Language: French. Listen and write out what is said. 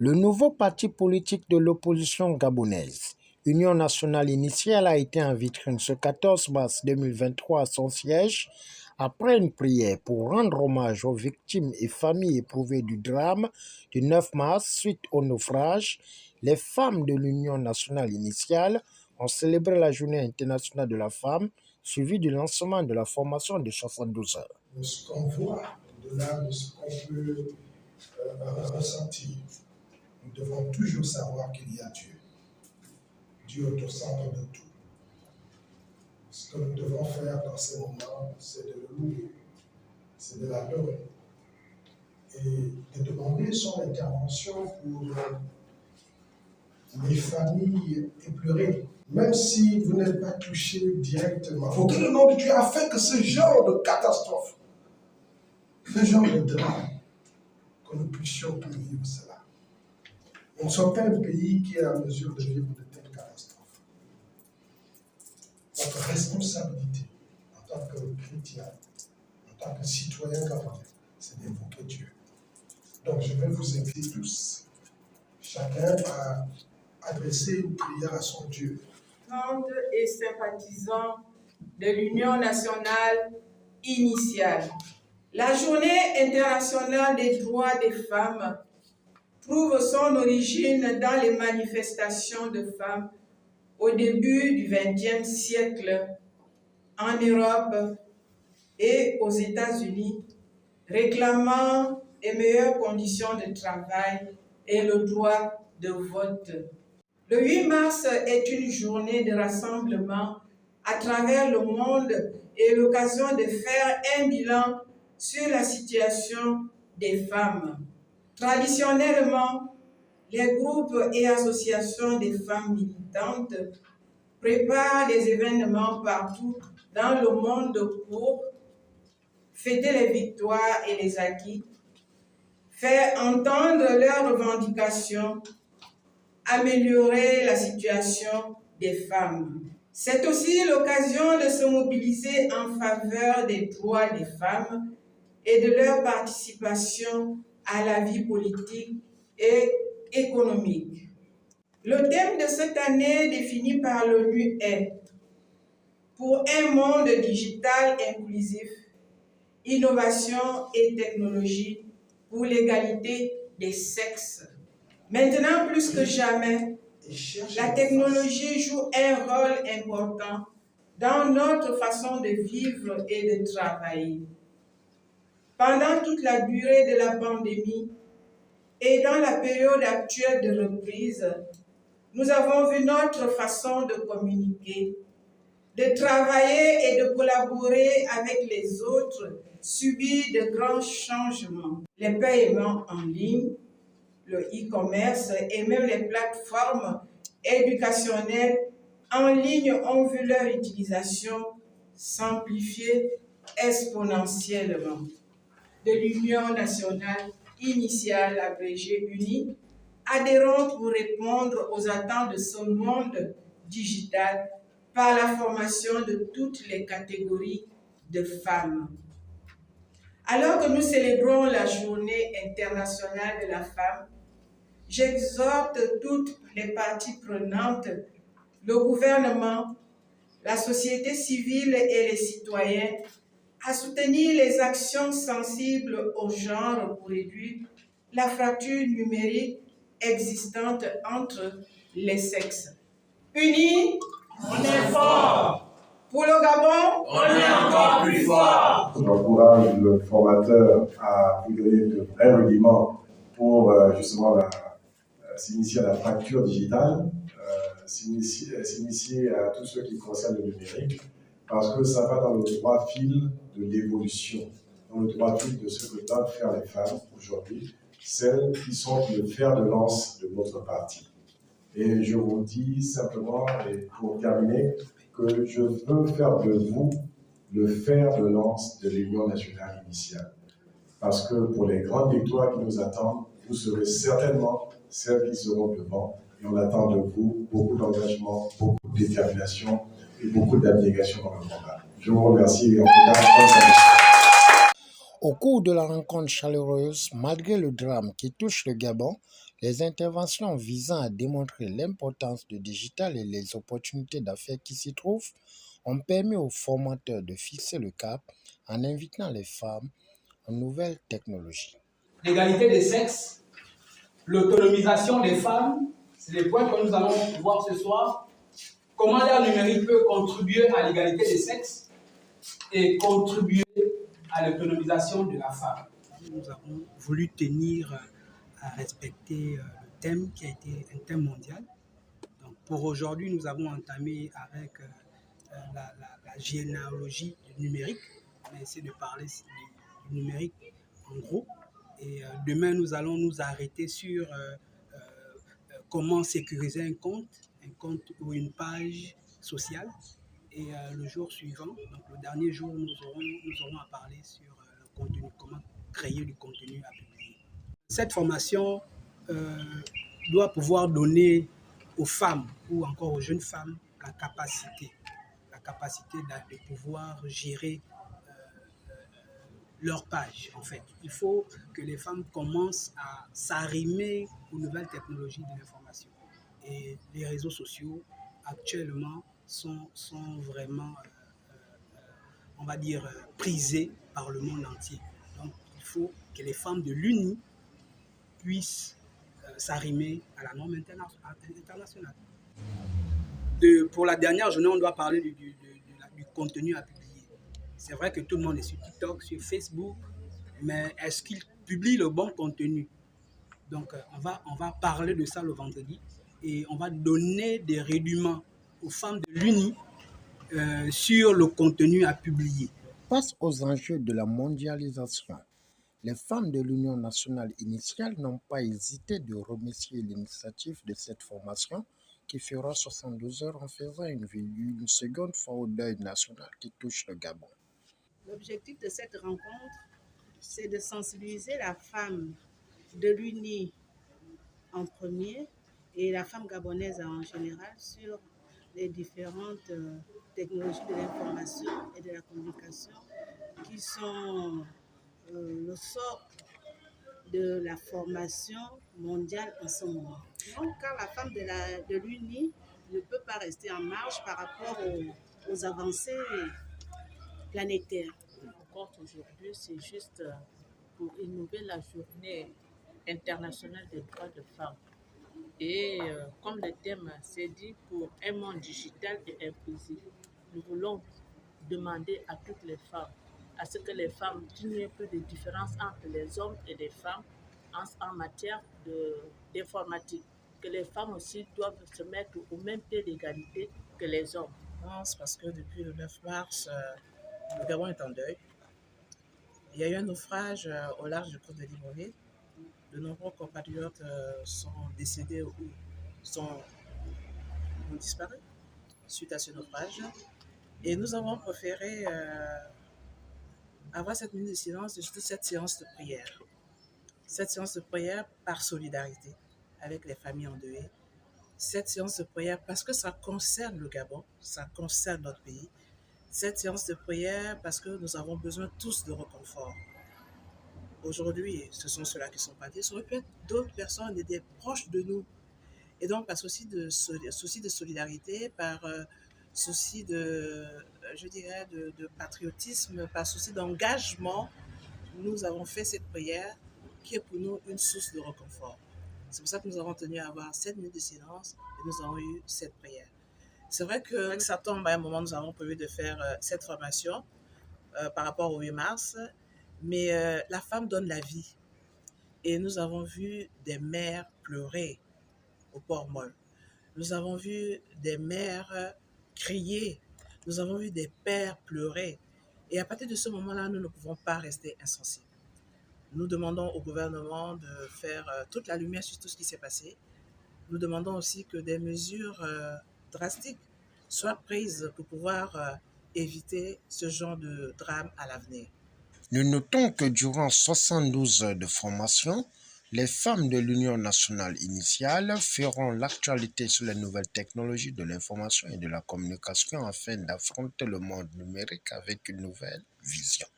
Le nouveau parti politique de l'opposition gabonaise, Union nationale initiale, a été en vitrine ce 14 mars 2023 à son siège après une prière pour rendre hommage aux victimes et familles éprouvées du drame du 9 mars suite au naufrage. Les femmes de l'Union nationale initiale ont célébré la Journée internationale de la femme, suivie du lancement de la formation de 72 heures. Ce qu'on voit, au-delà de ce qu'on peut ressentir, nous devons toujours savoir qu'il y a Dieu. Dieu est au centre de tout. Ce que nous devons faire dans ces moments, c'est de le louer, c'est de l'adorer et de demander son intervention pour les familles éplorées. Même si vous n'êtes pas touché directement, il faut que le nom de Dieu a fait que ce genre de catastrophe, ce genre de drame, que nous puissions plus vivre cela. Nous ne sommes pas un pays qui est en mesure de vivre de telles catastrophes. Notre responsabilité en tant que chrétien, en tant que citoyen gabonais, c'est d'invoquer Dieu. Donc je vais vous inviter tous, chacun à adresser une prière à son Dieu. Et sympathisants de l'Union nationale initiale. La Journée internationale des droits des femmes trouve son origine dans les manifestations de femmes au début du XXe siècle en Europe et aux États-Unis, réclamant des meilleures conditions de travail et le droit de vote. Le 8 mars est une journée de rassemblement à travers le monde et l'occasion de faire un bilan sur la situation des femmes. Traditionnellement, les groupes et associations des femmes militantes préparent des événements partout dans le monde pour fêter les victoires et les acquis, faire entendre leurs revendications, améliorer la situation des femmes. C'est aussi l'occasion de se mobiliser en faveur des droits des femmes et de leur participation à la vie politique et économique. Le thème de cette année défini par l'ONU est « Pour un monde digital inclusif, innovation et technologie pour l'égalité des sexes ». Maintenant, plus que jamais, la technologie joue un rôle important dans notre façon de vivre et de travailler. Pendant toute la durée de la pandémie et dans la période actuelle de reprise, nous avons vu notre façon de communiquer, de travailler et de collaborer avec les autres subir de grands changements. Les paiements en ligne, le e-commerce et même les plateformes éducationnelles en ligne ont vu leur utilisation s'amplifier exponentiellement. De l'Union nationale initiale abrégée UNI, adhérons pour répondre aux attentes de ce monde digital par la formation de toutes les catégories de femmes. Alors que nous célébrons la Journée internationale de la femme, j'exhorte toutes les parties prenantes, le gouvernement, la société civile et les citoyens à soutenir les actions sensibles au genre pour réduire la fracture numérique existante entre les sexes. Unis, on est fort. Pour le Gabon, on est encore plus fort. J'encourage le formateur à vous donner de vrais rudiments pour justement s'initier à la fracture digitale, s'initier à tout ce qui concerne le numérique, parce que ça va dans le droit fil de l'évolution, dans le droit fil de ce que doivent faire les femmes aujourd'hui, celles qui sont le fer de lance de notre parti. Et je vous dis simplement, et pour terminer, que je veux faire de vous le fer de lance de l'Union nationale initiale. Parce que pour les grandes victoires qui nous attendent, vous serez certainement celles qui seront devant. Et on attend de vous beaucoup d'engagement, beaucoup de détermination et beaucoup d'abnégation dans le combat. Je vous remercie et en tout cas, Au cours de la rencontre chaleureuse, malgré le drame qui touche le Gabon, les interventions visant à démontrer l'importance du digital et les opportunités d'affaires qui s'y trouvent ont permis aux formateurs de fixer le cap en invitant les femmes aux nouvelles technologies. L'égalité des sexes, l'autonomisation des femmes, c'est les points que nous allons voir ce soir. Comment l'ère numérique peut contribuer à l'égalité des sexes et contribuer à l'autonomisation de la femme. Nous avons voulu tenir à respecter le thème qui a été un thème mondial. Donc pour aujourd'hui, nous avons entamé avec la généalogie du numérique. On a essayé de parler du numérique en gros. Et demain, nous allons nous arrêter sur comment sécuriser un compte ou une page sociale. Et le jour suivant, donc le dernier jour, nous aurons à parler sur le contenu, comment créer du contenu à publier. Cette formation doit pouvoir donner aux femmes ou encore aux jeunes femmes la capacité de pouvoir gérer leur page, en fait. Il faut que les femmes commencent à s'arrimer aux nouvelles technologies de l'information. Et les réseaux sociaux, actuellement, sont vraiment, on va dire, prisés par le monde entier. Donc, il faut que les femmes de l'UNI puissent s'arrimer à la norme internationale. Pour la dernière journée, on doit parler du contenu à publier. C'est vrai que tout le monde est sur TikTok, sur Facebook, mais est-ce qu'ils publient le bon contenu? Donc, on va parler de ça le vendredi et on va donner des rudiments aux femmes de l'UNI sur le contenu à publier. Face aux enjeux de la mondialisation, les femmes de l'Union nationale initiale n'ont pas hésité de remercier l'initiative de cette formation qui fera 72 heures en faisant une seconde fois au deuil national qui touche le Gabon. L'objectif de cette rencontre, c'est de sensibiliser la femme de l'UNI en premier et la femme gabonaise en général sur les différentes technologies de l'information et de la communication qui sont le sort de la formation mondiale en ce moment. Donc, car la femme de l'UNI ne peut pas rester en marge par rapport aux avancées planétaires. Encore aujourd'hui, c'est juste pour innover la journée internationale des droits de femmes. Et comme le thème s'est dit, pour un monde digital et inclusif, nous voulons demander à toutes les femmes, à ce que les femmes, qu'il n'y ait plus de différence entre les hommes et les femmes en matière d'informatique, que les femmes aussi doivent se mettre au même pied d'égalité que les hommes. Parce que depuis le 9 mars, le Gabon est en deuil. Il y a eu un naufrage au large du côte de Libreville. De nombreux compatriotes sont décédés ou ont disparu suite à ce naufrage. Et nous avons préféré avoir cette minute de silence, cette séance de prière. Cette séance de prière par solidarité avec les familles endeuillées. Cette séance de prière parce que ça concerne le Gabon, ça concerne notre pays. Cette séance de prière parce que nous avons besoin tous de réconfort. Aujourd'hui, ce sont ceux-là qui sont partis. Ça aurait pu être d'autres personnes, des proches de nous. Et donc, par souci de solidarité, par souci de patriotisme, par souci d'engagement, nous avons fait cette prière qui est pour nous une source de réconfort. C'est pour ça que nous avons tenu à avoir 7 minutes de silence et nous avons eu cette prière. C'est vrai que ça tombe à un moment, nous avons prévu de faire cette formation par rapport au 8 mars, mais la femme donne la vie. Et nous avons vu des mères pleurer au Port-Molle. Nous avons vu des mères crier. Nous avons vu des pères pleurer. Et à partir de ce moment-là, nous ne pouvons pas rester insensibles. Nous demandons au gouvernement de faire toute la lumière sur tout ce qui s'est passé. Nous demandons aussi que des mesures drastiques soient prises pour pouvoir éviter ce genre de drame à l'avenir. Nous notons que durant 72 heures de formation, les femmes de l'Union nationale initiale feront l'actualité sur les nouvelles technologies de l'information et de la communication afin d'affronter le monde numérique avec une nouvelle vision.